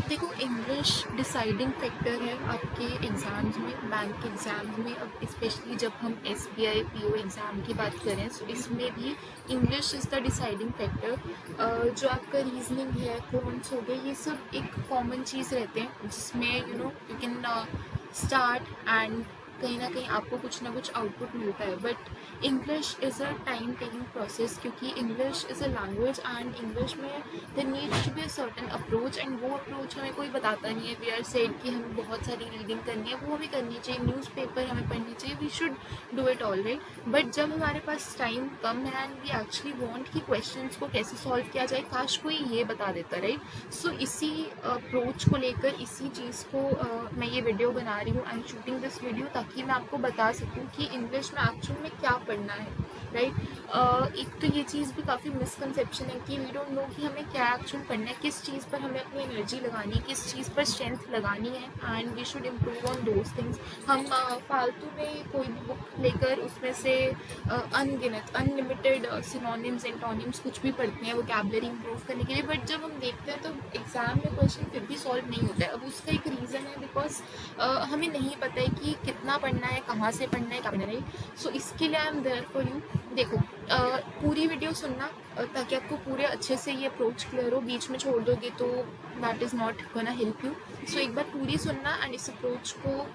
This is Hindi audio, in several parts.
देखो, इंग्लिश डिसाइडिंग फैक्टर है आपके एग्ज़ाम्स में, बैंक एग्ज़ाम्स में। अब स्पेशली जब हम एसबीआई पीओ एग्ज़ाम की बात करें तो इसमें भी English is the deciding factor. जो आपका रीजनिंग है, क्वेंट्स हो गए, ये सब एक कॉमन चीज़ रहते हैं जिसमें यू कैन स्टार्ट एंड कहीं ना कहीं आपको कुछ ना कुछ आउटपुट मिलता है। But English is a time taking process, क्योंकि English is a language and English में there needs to be a certain approach, and वो अप्रोच हमें कोई बताता नहीं है। वी आर सेड कि हमें बहुत सारी रीडिंग करनी है, वो हमें करनी चाहिए, न्यूज़पेपर हमें पढ़नी चाहिए, we should do it all right. But जब हमारे पास टाइम कम है एंड वी एक्चुअली वॉन्ट कि क्वेश्चन को कैसे सॉल्व किया जाए, काश कोई ये बता देता राइट। सो इसी अप्रोच को लेकर, इसी चीज़ को मैं ये वीडियो बना रही हूँ। I am shooting this video ताकि मैं आपको बता सकूँ कि इंग्लिश में एक्चुअल में क्या पढ़ना है राइट। एक तो ये चीज़ भी काफ़ी मिसकंसेप्शन है कि वी डोंट नो कि हमें क्या एक्चुअल पढ़ना है, किस चीज़ पर हमें अपनी एनर्जी लगानी है, किस चीज़ पर स्ट्रेंथ लगानी है, and we should improve on those things. हम फालतू में कोई भी बुक लेकर उसमें से अनगिनत अनलिमिटेड सिनोनिम्स एंटोनिम्स कुछ भी पढ़ते हैं वोकैबुलरी इंप्रूव करने के लिए, बट जब हम देखते हैं तो एग्ज़ाम में क्वेश्चन फिर भी सॉल्व नहीं होता है। अब उसका एक रीज़न है बिकॉज हमें नहीं पता है कि कितना पढ़ना है, कहाँ से पढ़ना है, क्या पढ़ना है। सो इसके लिए I am there for you. देखो, पूरी वीडियो सुनना ताकि आपको पूरे अच्छे से ये अप्रोच क्लियर हो। बीच में छोड़ दोगे तो that is not gonna help you. So एक बार पूरी सुनना एंड इस अप्रोच को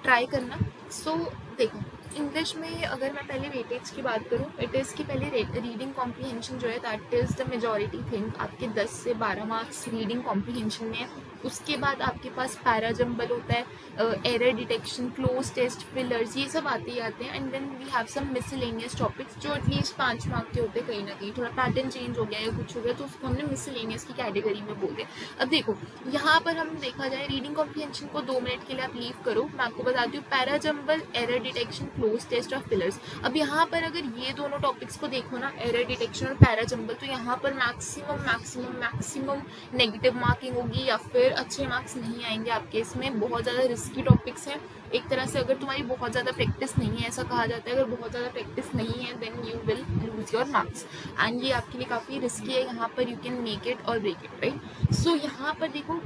ट्राई करना। सो देखो, इंग्लिश में अगर मैं पहले वेटेज की बात करूँ, इट इज़ की पहले रीडिंग कॉम्प्रीहेंशन जो है that is the majority thing. आपके 10 से 12 मार्क्स रीडिंग कॉम्प्रीहेंशन में है। उसके बाद आपके पास पैरा जंबल होता है, error detection, cloze test, fillers, ये सब आते ही आते हैं। And then we have some miscellaneous topics जो एटलीस्ट 5 मार्क के होते हैं। कहीं ना कहीं थोड़ा पैटर्न चेंज हो गया या कुछ हो गया तो उसको हमने मिसलेनियस की कैटेगरी में बोल दिया। अब देखो, यहाँ पर हम देखा जाए रीडिंग कॉम्प्रीहेंशन को 2 मिनट के लिए आप लीव करो। मैं आपको बताती हूँ, para jumble, error detection, cloze test और फिलर्स। अब यहाँ पर अगर ये दोनों टॉपिक्स को देखो ना, एरर डिटेक्शन और पैरा जंबल, तो यहाँ पर maximum maximum maximum negative marking होगी या फिर अच्छे मार्क्स नहीं आएंगे आपके। इसमें बहुत ज़्यादा रिस्की टॉपिक्स हैं एक तरह से। अगर तुम्हारी बहुत ज़्यादा प्रैक्टिस नहीं है, ऐसा कहा जाता है अगर बहुत ज़्यादा प्रैक्टिस नहीं है then you will lose your marks, and ये आपके लिए काफ़ी रिस्की है। यहाँ पर you can make it or break it right. So यहाँ पर देखो,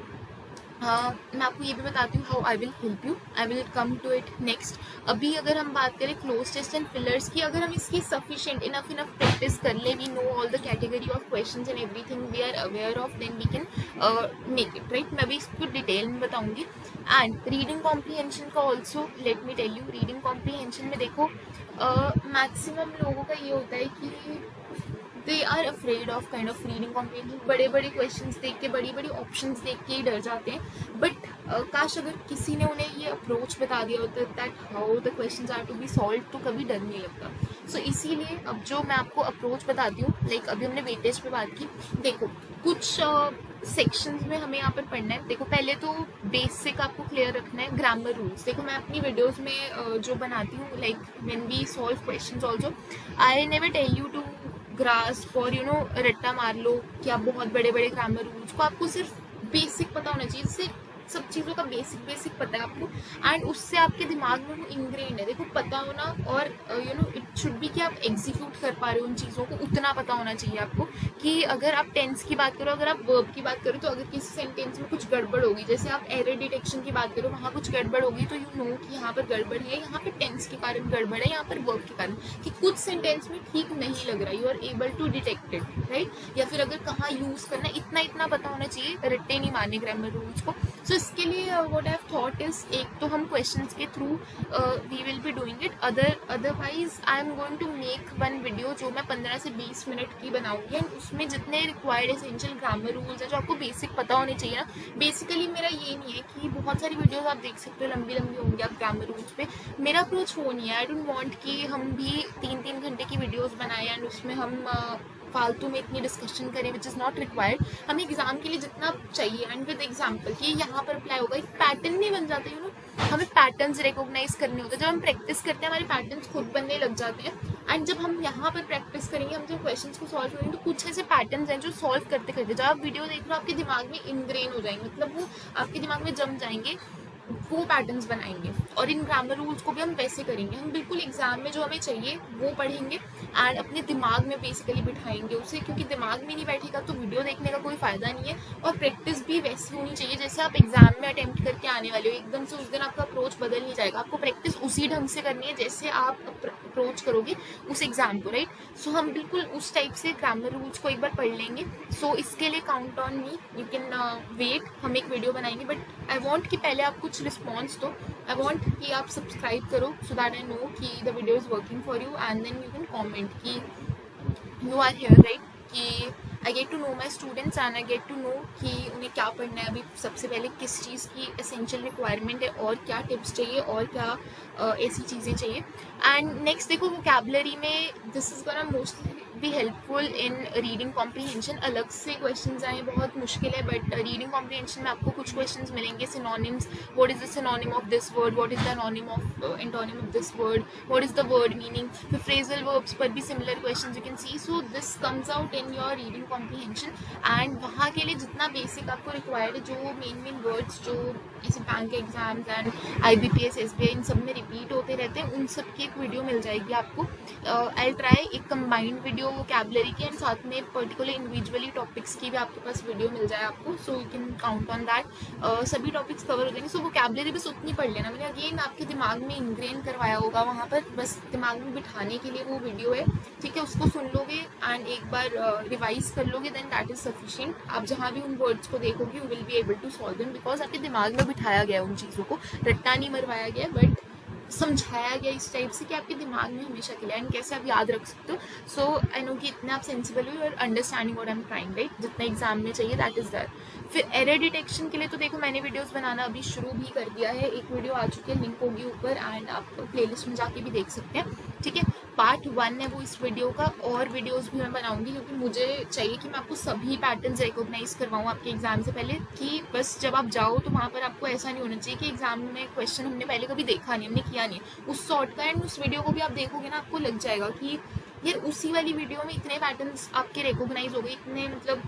मैं आपको ये भी बताती हूँ how I will help you. I will come to it next. अभी अगर हम बात करें क्लोज टेस्ट एंड फिलर्स की, अगर हम इसकी सफिशिएंट इनफ प्रैक्टिस कर ले, we know all the category of questions and everything we are aware of, then we can make it right. मैं भी इसको डिटेल में बताऊंगी। एंड रीडिंग कॉम्प्रीहेंशन का also let me tell you. Reading comprehension में देखो, मैक्सिमम लोगों का ये होता है कि they are afraid of kind of reading comprehension. बड़े बड़े क्वेश्चंस देख के, बड़ी बड़ी ऑप्शंस देख के ही डर जाते हैं। बट काश अगर किसी ने उन्हें ये अप्रोच बता दिया होता that how the questions are to be solve, तो कभी डर नहीं लगता। सो इसीलिए अब जो मैं आपको अप्रोच बताती हूँ, लाइक अभी हमने वेटेज पे बात की। देखो, कुछ सेक्शंस में हमें यहाँ पर पढ़ना है। देखो, पहले तो बेसिक आपको क्लियर रखना है, ग्रामर रूल्स। देखो, मैं अपनी वीडियोस में जो बनाती हूँ, like when we solve questions also, I never tell you to grasp और रट्टा मार लो कि आप बहुत बड़े बड़े ग्रामर रूल्स को, आपको सिर्फ बेसिक पता होना चाहिए। सिर्फ सब चीज़ों का बेसिक पता है आपको, एंड उससे आपके दिमाग में वो इंग्रेंड है। देखो, पता होना और इट शुड बी कि आप एग्जीक्यूट कर पा रहे हो उन चीज़ों को, उतना पता होना चाहिए आपको कि अगर आप टेंस की बात करो, अगर आप वर्ब की बात करो, तो अगर किसी सेंटेंस में कुछ गड़बड़ होगी, जैसे आप एरर डिटेक्शन की बात करो, वहाँ कुछ गड़बड़ होगी तो यू नो कि यहाँ पर गड़बड़ है, यहाँ पर टेंस के कारण गड़बड़ है, यहाँ पर वर्ब के कारण, कि कुछ सेंटेंस में ठीक नहीं लग रहा, you are able to detect it right. या फिर अगर कहाँ यूज़ करना, इतना पता होना चाहिए, रट्टे नहीं मारने ग्रामर रूल्स को। सो इसके लिए what I have thought is, एक तो हम क्वेश्चंस के through we will be doing it, otherwise I am going to make one video जो मैं 15 से 20 मिनट की बनाऊंगी, एंड उसमें जितने रिक्वायर्ड एसेंशियल ग्रामर रूल्स हैं जो आपको बेसिक पता होने चाहिए ना। बेसिकली मेरा ये नहीं है कि बहुत सारी वीडियोस आप देख सकते हो लंबी होंगी आप ग्रामर रूल्स पे, मेरा अप्रोच वो नहीं है। आई डोंट वांट कि हम भी 3 घंटे की वीडियोस बनाएं एंड उसमें हम फालतू में इतनी डिस्कशन करें विच इज़ नॉट रिक्वायर्ड। हमें एग्जाम के लिए जितना चाहिए एंड विद एग्जाम्पल कि यहाँ पर अप्लाई होगा, एक पैटर्न नहीं बन जाता हमें पैटर्न्स रिकॉग्नाइज करने होते हैं। जब हम प्रैक्टिस करते हैं हमारे पैटर्न्स खुद बनने लग जाते हैं, एंड जब हम यहाँ पर प्रैक्टिस करेंगे, हम जब क्वेश्चंस को सॉल्व करेंगे, तो कुछ ऐसे पैटर्न्स हैं जो सॉल्व करते करते जब आप वीडियो देख रहे हो आपके दिमाग में इनग्रेन हो जाएंगे, मतलब वो आपके दिमाग में जम जाएंगे वो पैटर्न्स बनाएंगे। और इन ग्रामर रूल्स को भी हम वैसे करेंगे, हम बिल्कुल एग्जाम में जो हमें चाहिए वो पढ़ेंगे एंड अपने दिमाग में बेसिकली बिठाएंगे उसे, क्योंकि दिमाग में नहीं बैठेगा तो वीडियो देखने का कोई फ़ायदा नहीं है। और प्रैक्टिस भी वैसी होनी चाहिए जैसे आप एग्जाम में अटेम्प्ट करके आने वाले हो, एकदम से उस दिन आपका अप्रोच बदल नहीं जाएगा, आपको प्रैक्टिस उसी ढंग से करनी है जैसे आप अप्रोच करोगे उस एग्जाम को, राइट। सो हम बिल्कुल उस टाइप से ग्रामर रूल्स को एक बार पढ़ लेंगे। सो इसके लिए count on me, you can wait, हम एक वीडियो बनाएंगे, बट आई वॉन्ट कि पहले आप कुछ रिस्पॉन्स दो, आई वॉन्ट कि आप सब्सक्राइब करो सो दैट आई नो कि the video is working for you, and then you can comment कि यू आर हेयर, राइट, कि I get to know my students and I get to know कि उन्हें क्या पढ़ना है अभी, सबसे पहले किस चीज़ की एसेंशियल रिक्वायरमेंट है और क्या टिप्स चाहिए और क्या ऐसी चीज़ें चाहिए। एंड नेक्स्ट देखो वोकैबुलरी में this is gonna mostly be helpful in reading comprehension. अलग से क्वेश्चंस आए बहुत मुश्किल है, बट रीडिंग कॉम्प्रीहेंशन में आपको कुछ क्वेश्चंस मिलेंगे, synonyms, what is the synonym of this word, what is the antonym of this word, what is the word meaning, फिर फ्रेजल वर्ब्स पर भी similar questions you can see. So this comes out in your reading comprehension, and वहाँ के लिए जितना बेसिक आपको रिक्वायर्ड है, जो मेन वर्ड्स जो ऐसे bank exams and IBPS SBI इन सब में रिपीट होते रहते हैं, उन सब की एक वीडियो मिल जाएगी आपको। आई ट्राई एक कंबाइंड वीडियो वोकैबुलरी की एंड साथ में पर्टिकुलर इंडिविजुअली टॉपिक्स की भी आपके पास वीडियो मिल जाए आपको, so you can count on that. सभी टॉपिक्स कवर हो जाएंगे। सो वोकैबुलरी बस उतनी पढ़ लेना, मैंने अगेन आपके दिमाग में इनग्रेन करवाया होगा वहाँ पर, बस दिमाग में बिठाने के लिए वो वीडियो है, ठीक है। उसको सुन लोगे एंड एक बार रिवाइज कर लोगे, देन दैट इज सफिशिएंट। आप जहाँ भी उन वर्ड्स को देखोगे you will be able to solve them, because आपके दिमाग में बिठाया गया उन चीज़ों को, रट्टा नहीं मरवाया गया, बट समझाया गया इस टाइप से कि आपके दिमाग में हमेशा के लिए एंड कैसे आप याद रख सकते हो। सो आई नो कि इतना आप सेंसिबल हो और understanding what I am trying, right, जितना एग्जाम में चाहिए दैट इज दैट। फिर एरर डिटेक्शन के लिए तो देखो मैंने वीडियोस बनाना अभी शुरू भी कर दिया है, एक वीडियो आ चुकी है, लिंक होगी ऊपर एंड आप प्लेलिस्ट में जाके भी देख सकते हैं, ठीक है। पार्ट 1 है वो इस वीडियो का, और वीडियोस भी मैं बनाऊंगी क्योंकि मुझे चाहिए कि मैं आपको सभी पैटर्न्स रिकॉग्नाइज करवाऊँ आपके एग्जाम से पहले, कि बस जब आप जाओ तो वहाँ पर आपको ऐसा नहीं होना चाहिए कि एग्जाम में क्वेश्चन हमने पहले कभी देखा नहीं, हमने किया नहीं, उस सॉर्ट का। एंड उस वीडियो को भी आप देखोगे ना, आपको लग जाएगा कि ये उसी वाली वीडियो में इतने पैटर्न्स आपके रिकॉग्नाइज हो गए, इतने मतलब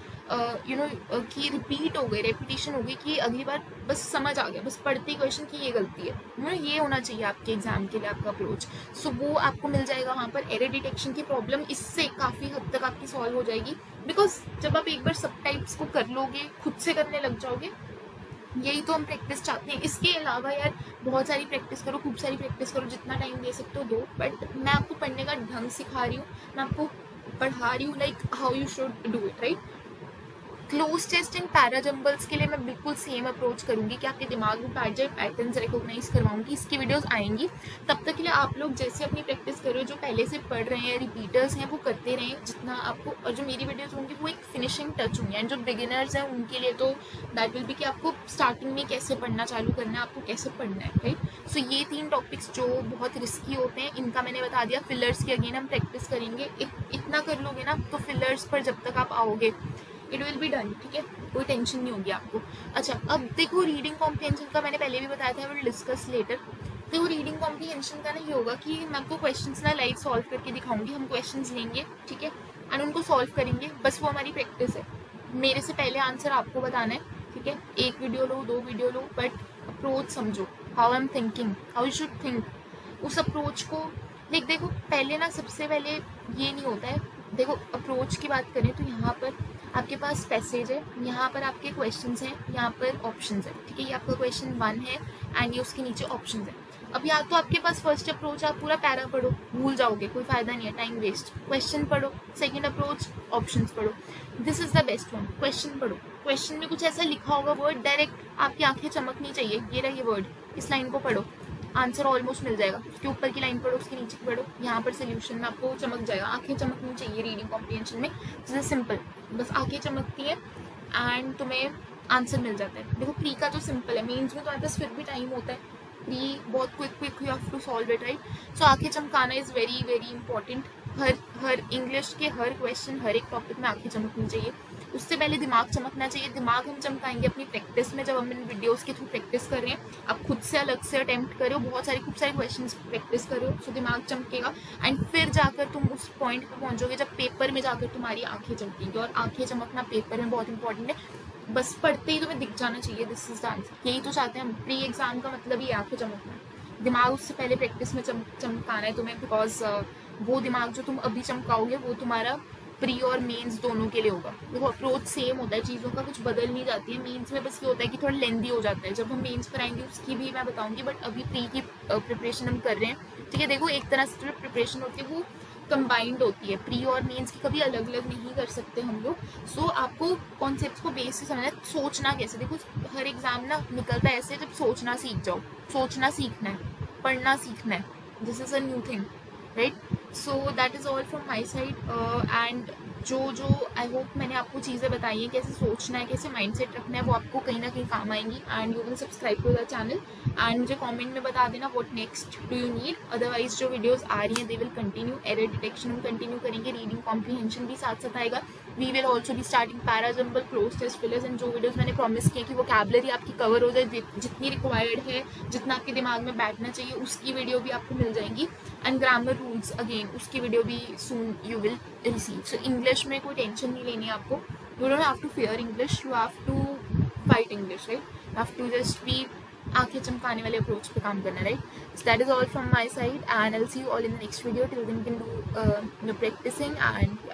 यू नो कि रिपीट हो गए, रेपिटेशन हो गई, कि अगली बार बस समझ आ गया, बस पढ़ते ही क्वेश्चन की ये गलती है, ये होना चाहिए आपके एग्जाम के लिए आपका अप्रोच। सो वो आपको मिल जाएगा वहाँ पर। एरर डिटेक्शन की प्रॉब्लम इससे काफ़ी हद तक आपकी सॉल्व हो जाएगी, बिकॉज जब आप एक बार सब टाइप्स को कर लोगे, खुद से करने लग जाओगे, यही तो हम प्रैक्टिस चाहते हैं। इसके अलावा यार बहुत सारी प्रैक्टिस करो, खूब सारी प्रैक्टिस करो, जितना टाइम दे सकते हो दो, बट मैं आपको पढ़ने का ढंग सिखा रही हूँ, मैं आपको पढ़ा रही हूँ like how you should do it, right. Cloze test and para jumbles के लिए मैं बिल्कुल सेम अप्रोच करूंगी कि आपके दिमाग में बैठ जाए, पैटर्न्स रिकॉग्नाइज करवाऊंगी, इसकी वीडियोस आएंगी। तब तक के लिए आप लोग जैसे अपनी प्रैक्टिस कर रहे हो, जो पहले से पढ़ रहे हैं, रिपीटर्स हैं, वो करते रहें जितना आपको, और जो मेरी वीडियोस होंगी वो एक फिनिशिंग टच होंगी। एंड जो बिगिनर्स हैं उनके लिए तो दैट विल बी कि आपको स्टार्टिंग में कैसे पढ़ना चालू करना है, आपको कैसे पढ़ना है, राइट। सो ये 3 टॉपिक्स जो बहुत रिस्की होते हैं, इनका मैंने बता दिया। फिलर्स की अगेन हम प्रैक्टिस करेंगे, इतना कर लोगे ना तो फिलर्स पर जब तक आप आओगे इट विल बी डन, ठीक है, कोई टेंशन नहीं होगी आपको। अच्छा, अब देखो रीडिंग कॉम्प्रीहेंशन का मैंने पहले भी बताया था, विल डिस्कस लेटर। देखो रीडिंग कॉम्प्रीहेंशन का ना ये होगा कि मैं आपको क्वेश्चंस ना लाइव सॉल्व करके दिखाऊंगी, हम क्वेश्चंस लेंगे, ठीक है, एंड उनको सॉल्व करेंगे, बस वो हमारी प्रैक्टिस है। मेरे से पहले आंसर आपको बताना है, ठीक है, 1 वीडियो लो, 2 वीडियो लो, बट अप्रोच समझो, how I am thinking, how you should think, उस अप्रोच को देखो। पहले ना सबसे पहले ये नहीं होता है, देखो अप्रोच की बात करें तो यहाँ पर आपके पास पैसेज है, यहाँ पर आपके क्वेश्चंस हैं, यहाँ पर ऑप्शंस है, ठीक है, ये आपका क्वेश्चन 1 है एंड ये उसके नीचे ऑप्शंस है। अब या तो आपके पास फर्स्ट अप्रोच, आप पूरा पैरा पढ़ो, भूल जाओगे, कोई फायदा नहीं है, टाइम वेस्ट। क्वेश्चन पढ़ो, सेकंड अप्रोच ऑप्शंस पढ़ो, this is the best one. Question पढ़ो, क्वेश्चन में कुछ ऐसा लिखा होगा वर्ड, डायरेक्ट आपकी आंखें चमकनी चाहिए, ये रहा ये वर्ड, इस लाइन को पढ़ो, आंसर ऑलमोस्ट मिल जाएगा। उसके ऊपर की लाइन पढ़ो, उसके नीचे की पढ़ो, यहाँ पर सोल्यूशन में आपको चमक जाएगा, आंखें चमकनी चाहिए रीडिंग कॉम्प्रीहेंशन में, दिस इज सिंपल, बस आंखें चमकती है एंड तुम्हें आंसर मिल जाता है। देखो प्री का तो सिंपल है, मेंस में तो आपके पास फिर भी टाइम होता है, प्री बहुत quick you have to solve it, right. So आंखें चमकाना इज़ वेरी वेरी इंपॉर्टेंट। हर इंग्लिश के हर क्वेश्चन, हर एक टॉपिक में आंखें चमकनी चाहिए। उससे पहले दिमाग चमकना चाहिए। दिमाग हम चमकाएंगे अपनी प्रैक्टिस में, जब हम इन वीडियोस के थ्रू प्रैक्टिस कर रहे हैं, आप खुद से अलग से अटेम्प्ट कर रहे हो, बहुत सारे खूब सारे क्वेश्चंस प्रैक्टिस कर रहे हो, सो दिमाग चमकेगा एंड फिर जाकर तुम उस पॉइंट पे पहुंचोगे जब पेपर में जाकर तुम्हारी आंखें चमकेंगी। और आंखें चमकना पेपर में बहुत इंपॉर्टेंट है। बस पढ़ते ही तुम्हें दिख जाना चाहिए दिस इज द आंसर। यही तो चाहते हैं हम। प्री एग्जाम का मतलब ही आंखें चमकना है, दिमाग उससे पहले प्रैक्टिस में चमकाना है तुम्हें, बिकॉज वो दिमाग जो तुम अभी चमकाओगे वो तुम्हारा प्री और मेंस दोनों के लिए होगा। देखो अप्रोच सेम होता है, चीज़ों का कुछ बदल नहीं जाती है। मेंस में बस ये होता है कि थोड़ा लेंदी हो जाता है, जब हम मेंस पर आएंगे उसकी भी मैं बताऊंगी, बट अभी प्री की प्रिपरेशन हम कर रहे हैं, ठीक है। देखो एक तरह से जो प्रिपरेशन होती है वो कंबाइंड होती है, प्री और मेंस की कभी अलग अलग नहीं कर सकते हम लोग। सो आपको कॉन्सेप्ट को बेस से समझना है, सोचना कैसे। देखो हर एग्जाम ना निकलता है ऐसे, जब सोचना सीख जाओ, सोचना सीखना है, पढ़ना सीखना है, this is a new thing, right. So that is all from my side. And जो आई होप मैंने आपको चीज़ें बताई हैं, कैसे सोचना है, कैसे माइंडसेट रखना है, वो आपको कहीं ना कहीं काम आएंगी। And you will subscribe to the channel and मुझे कमेंट में बता देना what next do you need. Otherwise जो वीडियोस आ रही हैं they will continue, error detection हम कंटिन्यू करेंगे, रीडिंग कॉम्प्रीहेंशन भी साथ साथ आएगा। We will also be starting para, jumble, cloze test, fillers and जो वीडियोस मैंने प्रॉमिस किए कि वोकैबुलरी आपकी कवर हो जाए, जितनी रिक्वायर्ड है, जितना आपके दिमाग में बैठना चाहिए, उसकी वीडियो भी आपको मिल जाएंगी। एंड ग्रामर रूल्स अगेन उसकी वीडियो भी soon you will receive. So English में कोई टेंशन नहीं लेनी है आपको, you don't have to fear English, you have to fight English, right. You have to just be आंखें चमकाने वाले अप्रोच पे काम करना, right. So that is all from my side and I will see you all in the next video. Till then you can do practicing and